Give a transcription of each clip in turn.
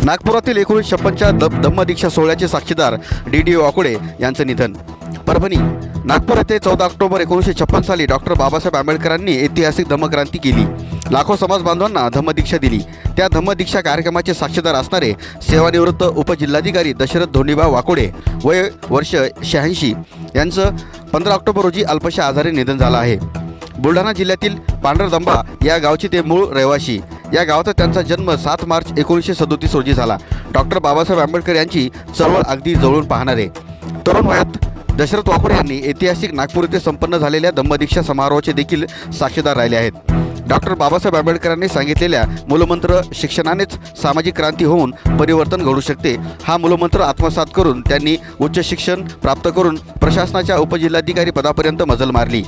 नागपुरातील 1956च्या धम्मदीक्षा सोहळ्याचे साक्षीदार डी वाकोडे यांचं निधन. परभणी. नागपूर येथे 14 ऑक्टोबर 1956 साली डॉक्टर बाबासाहेब आंबेडकरांनी ऐतिहासिक धम्मक्रांती केली. लाखो समाज बांधवांना धम्मदीक्षा दिली. त्या धम्मदीक्षा कार्यक्रमाचे साक्षीदार असणारे सेवानिवृत्त उपजिल्हाधिकारी दशरथ धोंडीबा वाकोडे वय वर्ष 86 यांचं 15 ऑक्टोबर रोजी अल्पशा आजारी निधन झालं आहे. बुलढाणा जिल्ह्यातील पांढरदंबा या गावचे ते मूळ रहिवासी. या गावात त्यांचा जन्म 7 मार्च 1937 रोजी झाला. डॉक्टर बाबासाहेब आंबेडकर यांची चळवळ अगदी जवळून पाहणारे. तरुण वयात दशरथ वाकोडे यांनी ऐतिहासिक नागपूर येथे संपन्न झालेल्या धम्मदीक्षा समारोहाचे देखील साक्षीदार राहिले आहेत. डॉक्टर बाबासाहेब आंबेडकरांनी सांगितलेल्या मूलमंत्र शिक्षणानेच सामाजिक क्रांती होऊन परिवर्तन घडू शकते हा मूलमंत्र आत्मसात करून त्यांनी उच्च शिक्षण प्राप्त करून प्रशासनाच्या उपजिल्हाधिकारी पदापर्यंत मजल मारली.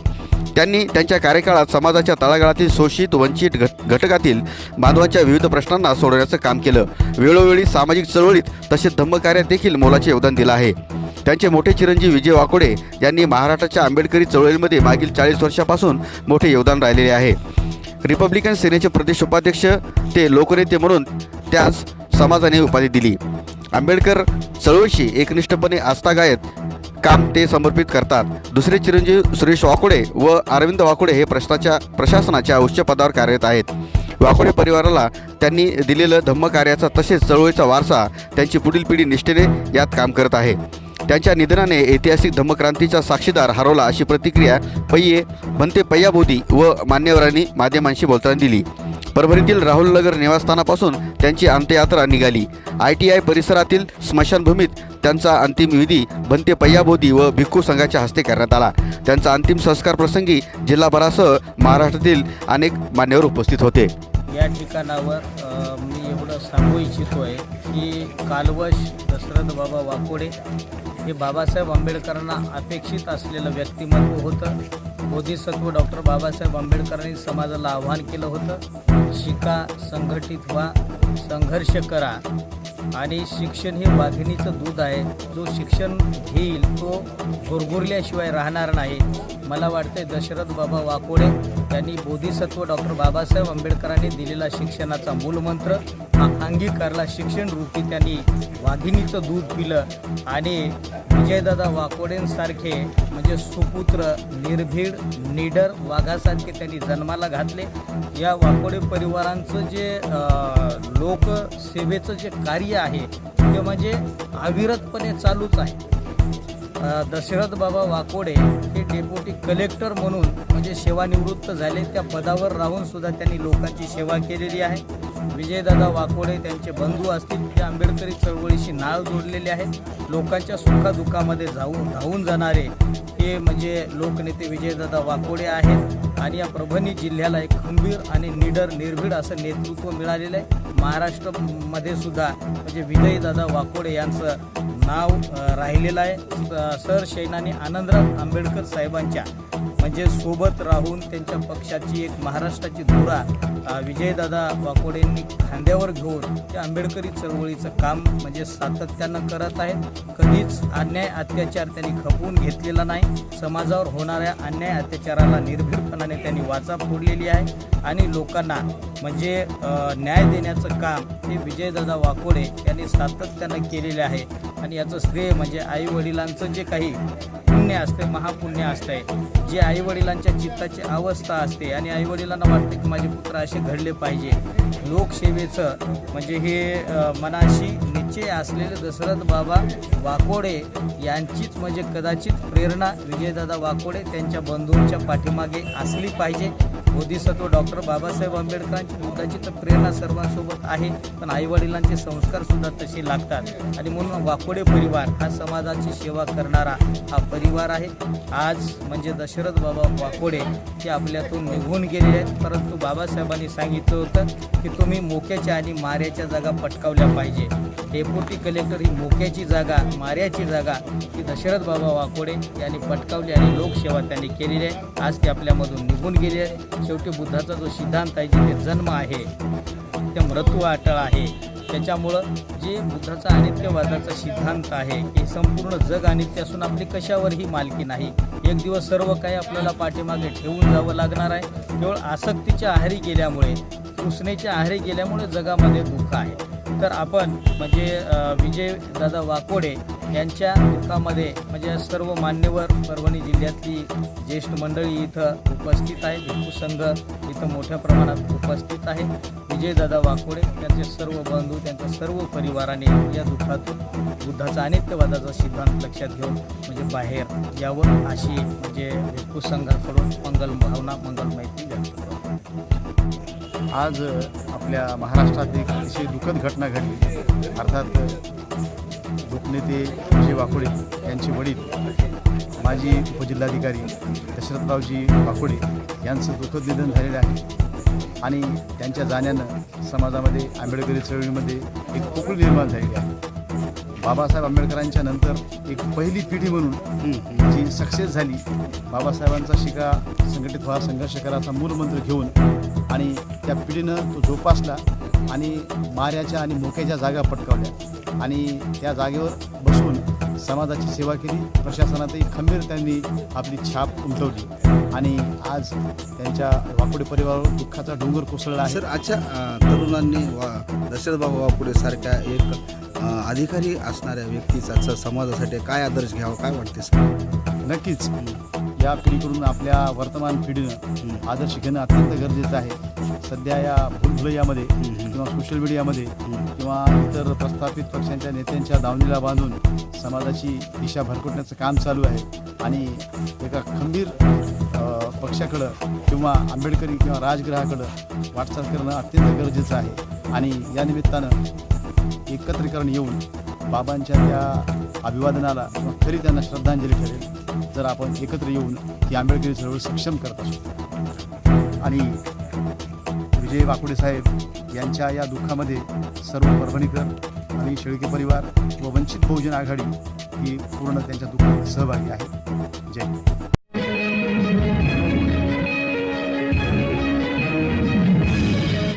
त्यांनी त्यांच्या कार्यकाळात समाजाच्या तळागाळातील शोषित वंचित घटकातील बांधवांच्या विविध प्रश्नांना सोडवण्याचं काम केलं. वेळोवेळी सामाजिक चळवळीत तसेच धम्मकार्यात देखील मोलाचे योगदान दिलं आहे. त्यांचे मोठे चिरंजीव विजय वाकोडे यांनी महाराष्ट्राच्या आंबेडकरी चळवळीमध्ये मागील 40 वर्षापासून मोठे योगदान राहिलेले आहे. रिपब्लिकन सेनेचे प्रदेश उपाध्यक्ष ते लोकनेते म्हणून त्यास समाजाने उपाधी दिली. आंबेडकर चळवळीशी एकनिष्ठपणे आस्थागायत काम ते समर्पित करतात. दुसरे चिरंजीव सुरेश वाकोडे व अरविंद वाकोडे हे प्रशासनाच्या उच्च पदावर कार्यरत आहेत. वाकोडे परिवाराला त्यांनी दिलेलं धम्मकार्याचा तसेच चळवळीचा वारसा त्यांची पुढील पिढी निष्ठेने यात काम करत आहे. त्यांच्या निधनाने ऐतिहासिक धम्मक्रांतीचा साक्षीदार हरवला अशी प्रतिक्रिया भंते पय्याबोधी व मान्यवरांनी माध्यमांशी बोलताना दिली. परभणीतील राहुलनगर निवासस्थानापासून त्यांची अंत्ययात्रा निघाली. ITI परिसरातील स्मशानभूमीत त्यांचा अंतिम विधी भंते पय्याबोधी व भिक्खू संघाच्या हस्ते करण्यात आला. त्यांचा अंतिम संस्कार प्रसंगी जिल्हाभरासह महाराष्ट्रातील अनेक मान्यवर उपस्थित होते. या ठिकाणावर मी एवढं सांगू इच्छितो आहे की कालवश दशरथ बाबा वाकोडे हे बाबासाहेब आंबेडकरांना अपेक्षित असलेलं व्यक्तिमत्व होतं. बोधिसत्व डॉक्टर बाबासाहेब आंबेडकरांनी समाजाला आव्हान केलं होतं, शिका, संघटित व्हा, संघर्ष करा आणि शिक्षण हे वाघिणीचं दूध आहे. जो शिक्षण घेईल तो गुरगुरल्याशिवाय राहणार नाही. मला वाटते दशरथ बाबा वाकोडे यांनी बोधिसत्व डॉक्टर बाबासाहेब आंबेडकरांनी दिलेला शिक्षणाचा मूलमंत्र हा अंगीकारला. शिक्षण रूपी त्यांनी वाघिणीचं दूध पिलं आणि विजयदादा वाकोडेंसारखे म्हणजे सुपुत्र निर्भीड निडर वाघासारखे त्यांनी जन्माला घातले. या वाकोडे परिवारांचं जे लोकसेवेचं जे कार्य आहे ते म्हणजे अविरतपणे चालूच आहे. दशरथ बाबा वाकोडे हे डेप्युटी कलेक्टर म्हणून म्हणजे सेवानिवृत्त झाले. त्या पदावर राहून सुद्धा त्यांनी लोकांची सेवा केलेली आहे. विजयदादा वाकोडे त्यांचे बंधू असतील ते आंबेडकरी चळवळीशी नाळ जोडलेले आहेत. लोकांच्या सुखादुःखामध्ये धावून जाणारे हे म्हणजे लोकनेते विजयदादा वाकोडे आहेत. आणि या परभणी जिल्ह्याला एक खंबीर आणि निडर निर्भीड असं नेतृत्व मिळालेलं आहे. महाराष्ट्रामध्ये सुद्धा म्हणजे विजयदादा वाकोडे यांचं नाव राहिलेलं आहे. सरसेनानी आनंदराव आंबेडकर साहेबांच्या म्हणजे सोबत राहून त्यांच्या पक्षाची एक महाराष्ट्राची धुरा विजयदादा वाकोडेंनी खांद्यावर घेऊन त्या आंबेडकरी चळवळीचं काम म्हणजे सातत्यानं करत आहेत. कधीच अन्याय अत्याचार त्यांनी खपवून घेतलेला नाही. समाजावर होणाऱ्या अन्याय अत्याचाराला निर्भीडपणाने त्यांनी वाचा फोडलेली आहे आणि लोकांना म्हणजे न्याय देण्याचं काम हे विजयदादा वाकोडे यांनी सातत्यानं केलेले आहे. आणि याचं श्रेय म्हणजे आईवडिलांचं जे काही पुण्य असते, महापुण्य असते, जे आईवडिलांच्या चित्ताची अवस्था असते आणि आईवडिलांना वाटते की माझे पुत्र असे घडले पाहिजे. लोकसेवेचं म्हणजे हे मनाशी निश्चय असलेले दशरथ बाबा वाकोडे यांचीच म्हणजे कदाचित प्रेरणा विजयदादा वाकोडे त्यांच्या बंधूंच्या पाठीमागे असली पाहिजे. बोधिसत्व डॉक्टर बाबासाहेब आंबेडकरांची बुद्धाची तर प्रेरणा सर्वांसोबत आहे, पण आईवडिलांचे संस्कारसुद्धा तसे लागतात. आणि म्हणून वाकोडे परिवार हा समाजाची सेवा करणारा हा परिवार आहे. आज म्हणजे दशरथ बाबा वाकोडे हे आपल्यातून निघून गेले आहेत, परंतु बाबासाहेबांनी सांगितलं होतं की तुम्ही मोक्याच्या आणि माऱ्याच्या जागा पटकावल्या पाहिजे. डेप्युटी कलेक्टर ही मोक्याची जागा, माऱ्याची जागा ही दशरथ बाबा वाकोडे यांनी पटकावली आणि लोकसेवा त्यांनी केलेली आहे. आज ते आपल्यामधून निघून गेले आहे. शेवटी बुद्धाचा जो सिद्धांत आहे, जिथे जन्म आहे ते मृत्यू अटळ आहे. त्याच्यामुळं जे बुद्धाचा अनित्यवादाचा सिद्धांत आहे की संपूर्ण जग अनित्य असून आपली कशावरही मालकी नाही. एक दिवस सर्व काही आपल्याला पाठीमागे ठेवून जावं लागणार आहे. केवळ आसक्तीच्या आहारी गेल्यामुळे, तृष्णेच्या आहारी गेल्यामुळे जगामध्ये दुःख आहे. त्यानंतर आपण म्हणजे विजयदादा वाकोडे यांच्या दुःखामध्ये म्हणजे सर्व मान्यवर परभणी जिल्ह्यातली ज्येष्ठ मंडळी इथं उपस्थित आहे. भिक्खू संघ इथं मोठ्या प्रमाणात उपस्थित आहे. विजयदादा वाकोडे त्यांचे सर्व बंधू त्यांच्या सर्व परिवाराने या दुःखातून बुद्धाचा अनित्यवादाचा सिद्धांत लक्षात घेऊन म्हणजे बाहेर यावं अशी म्हणजे भिक्खू संघाकडून मंगल भावना मंगल माहिती व्यक्त करतो. आज आपल्या महाराष्ट्रात एक अतिशय दुःखद घटना घडली. अर्थात लोकनेते विजय वाकोडे यांचे वडील माजी उपजिल्हाधिकारी दशरथरावजी वाकोडे यांचं दुःखद निधन झालेलं आहे आणि त्यांच्या जाण्यानं समाजामध्ये आंबेडकरी चळवळीमध्ये एक पोकळी निर्माण झालेली आहे. बाबासाहेब आंबेडकरांच्या नंतर एक पहिली पिढी म्हणून जी सक्सेस झाली, बाबासाहेबांचा शिका संघटित व्हा संघर्ष कराचा मूलमंत्र घेऊन आणि त्या पिढीनं तो जोपासला आणि माऱ्याच्या आणि मोक्याच्या जागा पटकावल्या आणि त्या जागेवर बसून समाजाची सेवा केली. प्रशासनातही खंबीर त्यांनी आपली छाप उमटवली आणि आज त्यांच्या वाकोडे परिवारावर दुःखाचा डोंगर कोसळला आहे. सर, आजच्या तरुणांनी दशरथबाबा वाकोडे सारख्या एक अधिकारी असणाऱ्या व्यक्तीचा समाजासाठी काय आदर्श घ्यावा, काय वाटते सर? नक्कीच या पिढीकडून आपल्या वर्तमान पिढीनं आदर्श घेणं अत्यंत गरजेचं आहे. सध्या या भूलभुलैयामध्ये किंवा सोशल मीडियामध्ये किंवा इतर प्रस्थापित पक्षांच्या नेत्यांच्या दावणीला बांधून समाजाची दिशा भरकटण्याचं काम चालू आहे आणि एका खंबीर पक्षाकडं किंवा आंबेडकरी किंवा राजगृहाकडं वाटचाल करणं अत्यंत गरजेचं आहे आणि या निमित्तानं एकत्रीकरण येऊन बाबांच्या त्या अभिवादनाला किंवा खरी त्यांना श्रद्धांजली ठरेल जर आपण एकत्र येऊन ती आंबेडकरी चळवळ सक्षम करत असू. आणि विजय वाकोडे साहेब यांच्या या दुःखामध्ये सर्व परभणीकर आणि शेळके परिवार व वंचित बहुजन आघाडी ही पूर्ण त्यांच्या दुःखात सहभागी आहे. जय हिंद.